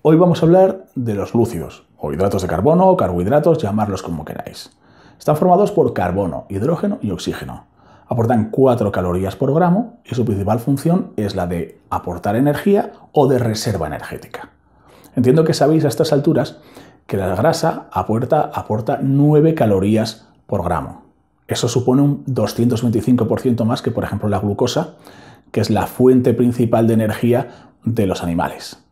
Hoy vamos a hablar de los glúcidos, o hidratos de carbono, o carbohidratos, llamarlos como queráis. Están formados por carbono, hidrógeno y oxígeno. Aportan 4 calorías por gramo y su principal función es la de aportar energía o de reserva energética. Entiendo que sabéis a estas alturas que la grasa aporta 9 calorías por gramo. Eso supone un 225% más que, por ejemplo, la glucosa, que es la fuente principal de energía de los animales.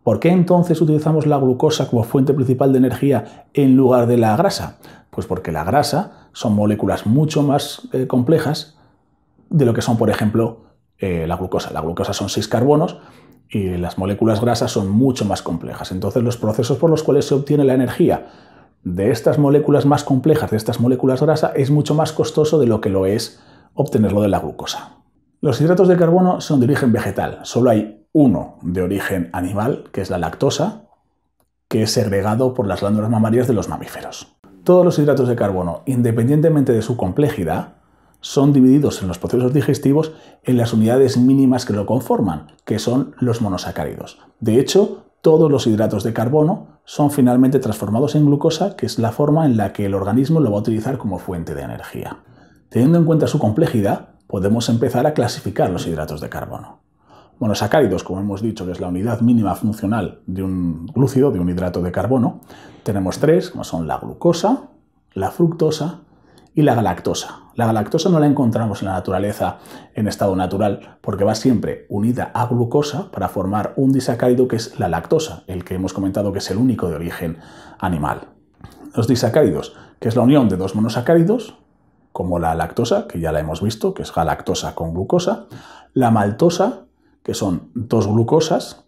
¿Por qué entonces utilizamos la glucosa como fuente principal de energía en lugar de la grasa? Pues porque la grasa son moléculas mucho más complejas de lo que son, por ejemplo, la glucosa. La glucosa son 6 carbonos y las moléculas grasas son mucho más complejas. Entonces, los procesos por los cuales se obtiene la energía de estas moléculas más complejas, de estas moléculas grasas, es mucho más costoso de lo que lo es obtenerlo de la glucosa. Los hidratos de carbono son de origen vegetal. Solo hay uno de origen animal, que es la lactosa, que es segregado por las glándulas mamarias de los mamíferos. Todos los hidratos de carbono, independientemente de su complejidad, son divididos en los procesos digestivos en las unidades mínimas que lo conforman, que son los monosacáridos. De hecho, todos los hidratos de carbono son finalmente transformados en glucosa, que es la forma en la que el organismo lo va a utilizar como fuente de energía. Teniendo en cuenta su complejidad, podemos empezar a clasificar los hidratos de carbono. Monosacáridos, como hemos dicho, que es la unidad mínima funcional de un glúcido, de un hidrato de carbono, tenemos 3, como son la glucosa, la fructosa y la galactosa. La galactosa no la encontramos en la naturaleza en estado natural porque va siempre unida a glucosa para formar un disacárido que es la lactosa, el que hemos comentado que es el único de origen animal. Los disacáridos, que es la unión de 2 monosacáridos, como la lactosa, que ya la hemos visto, que es galactosa con glucosa, la maltosa, que son 2 glucosas,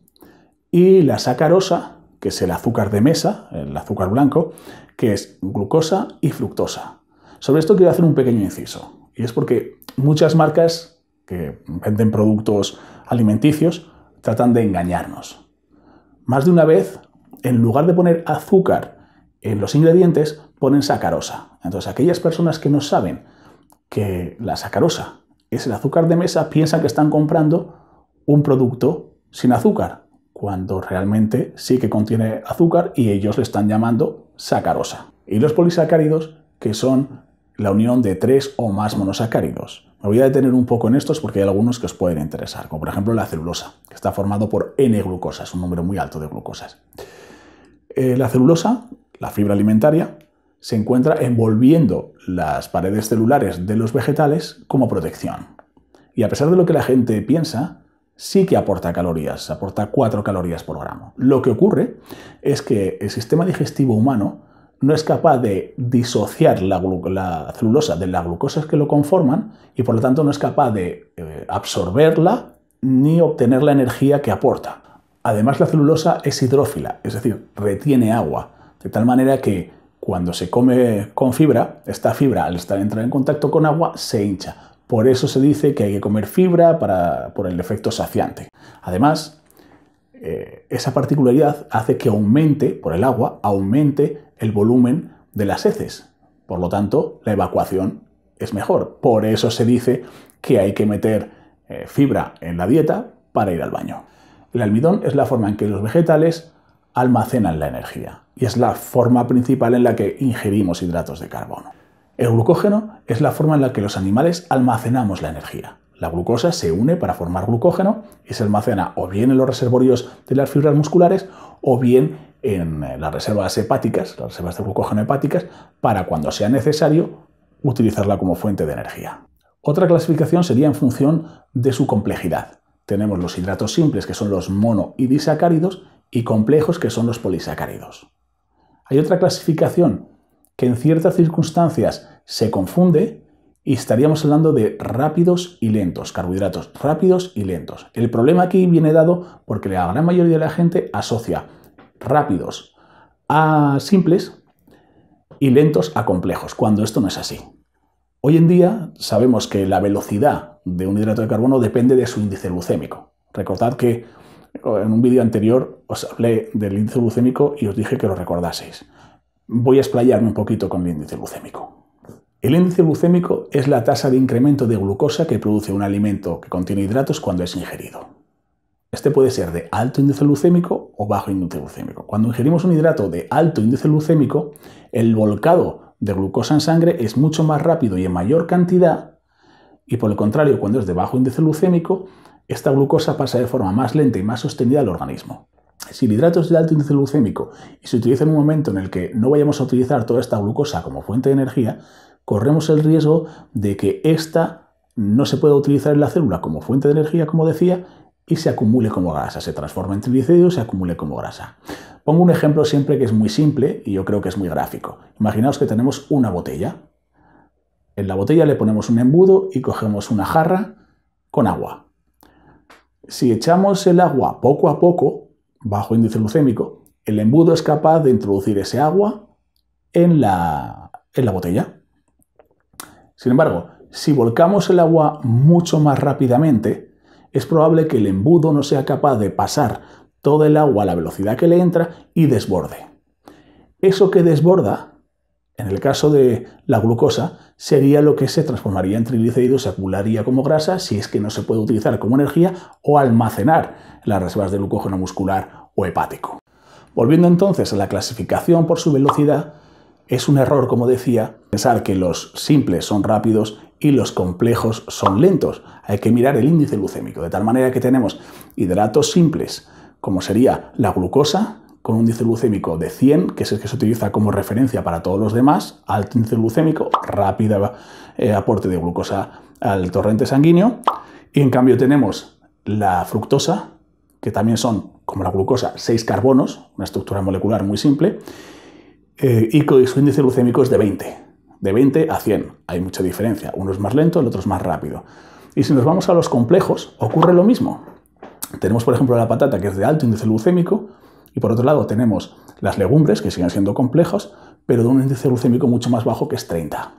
y la sacarosa, que es el azúcar de mesa, el azúcar blanco, que es glucosa y fructosa. Sobre esto quiero hacer un pequeño inciso, y es porque muchas marcas que venden productos alimenticios tratan de engañarnos. Más de una vez, en lugar de poner azúcar en los ingredientes, ponen sacarosa. Entonces, aquellas personas que no saben que la sacarosa es el azúcar de mesa piensan que están comprando un producto sin azúcar, cuando realmente sí que contiene azúcar y ellos le están llamando sacarosa. Y los polisacáridos, que son la unión de 3 o más monosacáridos. Me voy a detener un poco en estos porque hay algunos que os pueden interesar, como por ejemplo la celulosa, que está formado por N-glucosas, un número muy alto de glucosas. La celulosa, la fibra alimentaria, se encuentra envolviendo las paredes celulares de los vegetales como protección. Y a pesar de lo que la gente piensa, sí que aporta calorías, aporta 4 calorías por gramo. Lo que ocurre es que el sistema digestivo humano no es capaz de disociar la celulosa de las glucosas que lo conforman y por lo tanto no es capaz de absorberla ni obtener la energía que aporta. Además, la celulosa es hidrófila, es decir, retiene agua, de tal manera que cuando se come con fibra, esta fibra al entrar en contacto con agua se hincha. Por eso se dice que hay que comer fibra por el efecto saciante. Además, esa particularidad hace que aumente, por el agua, aumente el volumen de las heces. Por lo tanto, la evacuación es mejor. Por eso se dice que hay que meter fibra en la dieta para ir al baño. El almidón es la forma en que los vegetales almacenan la energía y es la forma principal en la que ingerimos hidratos de carbono. El glucógeno es la forma en la que los animales almacenamos la energía. La glucosa se une para formar glucógeno y se almacena o bien en los reservorios de las fibras musculares o bien en las reservas hepáticas, las reservas de glucógeno hepáticas, para cuando sea necesario utilizarla como fuente de energía. Otra clasificación sería en función de su complejidad. Tenemos los hidratos simples, que son los mono y disacáridos, y complejos, que son los polisacáridos. Hay otra clasificación que en ciertas circunstancias se confunde y estaríamos hablando de rápidos y lentos, carbohidratos rápidos y lentos. El problema aquí viene dado porque la gran mayoría de la gente asocia rápidos a simples y lentos a complejos, cuando esto no es así. Hoy en día sabemos que la velocidad de un hidrato de carbono depende de su índice glucémico. Recordad que en un vídeo anterior os hablé del índice glucémico y os dije que lo recordaseis. Voy a explayarme un poquito con el índice glucémico. El índice glucémico es la tasa de incremento de glucosa que produce un alimento que contiene hidratos cuando es ingerido. Este puede ser de alto índice glucémico o bajo índice glucémico. Cuando ingerimos un hidrato de alto índice glucémico, el volcado de glucosa en sangre es mucho más rápido y en mayor cantidad, y por el contrario, cuando es de bajo índice glucémico, esta glucosa pasa de forma más lenta y más sostenida al organismo. Si el hidrato es de alto índice glucémico y se utiliza en un momento en el que no vayamos a utilizar toda esta glucosa como fuente de energía, corremos el riesgo de que esta no se pueda utilizar en la célula como fuente de energía, como decía, y se acumule como grasa, se transforma en triglicéridos y se acumule como grasa. Pongo un ejemplo siempre que es muy simple y yo creo que es muy gráfico. Imaginaos que tenemos una botella. En la botella le ponemos un embudo y cogemos una jarra con agua. Si echamos el agua poco a poco, bajo índice glucémico, el embudo es capaz de introducir ese agua en la botella. Sin embargo, si volcamos el agua mucho más rápidamente, es probable que el embudo no sea capaz de pasar todo el agua a la velocidad que le entra y desborde. Eso que desborda, en el caso de la glucosa, sería lo que se transformaría en triglicéridos, se acumularía como grasa si es que no se puede utilizar como energía o almacenar las reservas de glucógeno muscular o hepático. Volviendo entonces a la clasificación por su velocidad, es un error, como decía, pensar que los simples son rápidos y los complejos son lentos. Hay que mirar el índice glucémico, de tal manera que tenemos hidratos simples, como sería la glucosa, con un índice glucémico de 100, que es el que se utiliza como referencia para todos los demás, alto índice glucémico, rápido aporte de glucosa al torrente sanguíneo, y en cambio tenemos la fructosa, que también son, como la glucosa, 6 carbonos, una estructura molecular muy simple, y su índice glucémico es de 20. De 20 a 100. Hay mucha diferencia. Uno es más lento, el otro es más rápido. Y si nos vamos a los complejos, ocurre lo mismo. Tenemos, por ejemplo, la patata, que es de alto índice glucémico, y por otro lado tenemos las legumbres, que siguen siendo complejos, pero de un índice glucémico mucho más bajo, que es 30.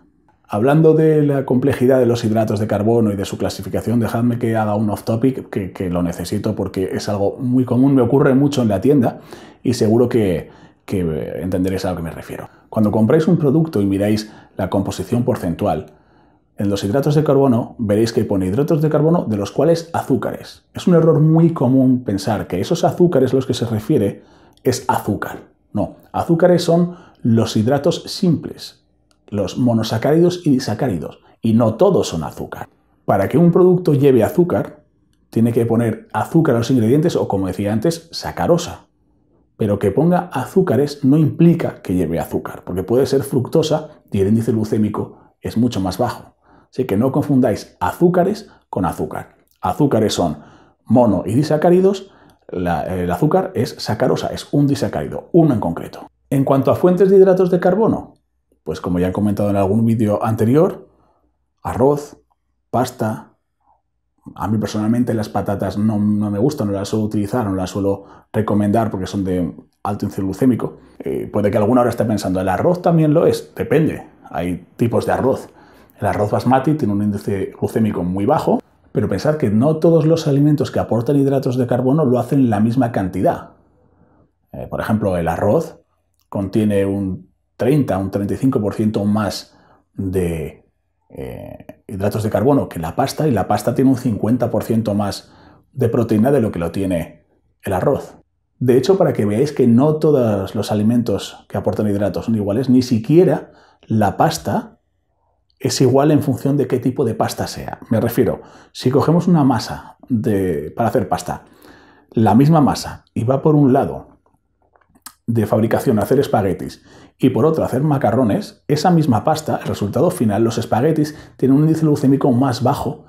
Hablando de la complejidad de los hidratos de carbono y de su clasificación, dejadme que haga un off-topic, que lo necesito porque es algo muy común, me ocurre mucho en la tienda y seguro que entenderéis a lo que me refiero. Cuando compráis un producto y miráis la composición porcentual, en los hidratos de carbono veréis que pone hidratos de carbono de los cuales azúcares. Es un error muy común pensar que esos azúcares a los que se refiere es azúcar. No, azúcares son los hidratos simples, los monosacáridos y disacáridos, y no todos son azúcar. Para que un producto lleve azúcar, tiene que poner azúcar a los ingredientes o, como decía antes, sacarosa. Pero que ponga azúcares no implica que lleve azúcar, porque puede ser fructosa y el índice glucémico es mucho más bajo. Así que no confundáis azúcares con azúcar. Azúcares son mono y disacáridos, el azúcar es sacarosa, es un disacárido, uno en concreto. En cuanto a fuentes de hidratos de carbono, pues como ya he comentado en algún vídeo anterior, arroz, pasta. A mí personalmente las patatas no me gustan, no las suelo utilizar, no las suelo recomendar porque son de alto índice glucémico. Puede que alguna hora esté pensando, ¿el arroz también lo es? Depende, hay tipos de arroz. El arroz basmati tiene un índice glucémico muy bajo, pero pensar que no todos los alimentos que aportan hidratos de carbono lo hacen en la misma cantidad. Por ejemplo, el arroz contiene un 30, un 35% más de hidratos de carbono que la pasta, y la pasta tiene un 50% más de proteína de lo que lo tiene el arroz. De hecho, para que veáis que no todos los alimentos que aportan hidratos son iguales, ni siquiera la pasta es igual en función de qué tipo de pasta sea. Me refiero, si cogemos una masa para hacer pasta, la misma masa, y va por un lado de fabricación a hacer espaguetis y por otro a hacer macarrones, esa misma pasta, el resultado final, los espaguetis, tienen un índice glucémico más bajo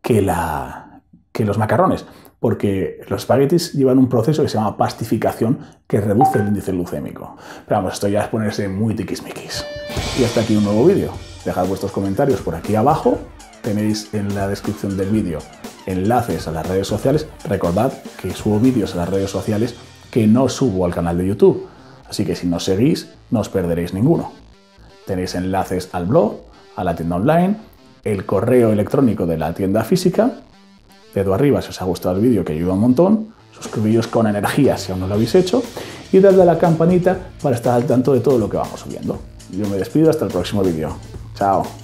que los macarrones, porque los espaguetis llevan un proceso que se llama pastificación que reduce el índice glucémico. Pero vamos, esto ya es ponerse muy tiquismiquis. Y hasta aquí un nuevo vídeo. Dejad vuestros comentarios por aquí abajo. Tenéis en la descripción del vídeo enlaces a las redes sociales. Recordad que subo vídeos a las redes sociales que no subo al canal de YouTube. Así que si nos seguís, no os perderéis ninguno. Tenéis enlaces al blog, a la tienda online, el correo electrónico de la tienda física. Dedo arriba si os ha gustado el vídeo, que ayuda un montón. Suscribíos con energía si aún no lo habéis hecho. Y dadle a la campanita para estar al tanto de todo lo que vamos subiendo. Yo me despido hasta el próximo vídeo. Chao.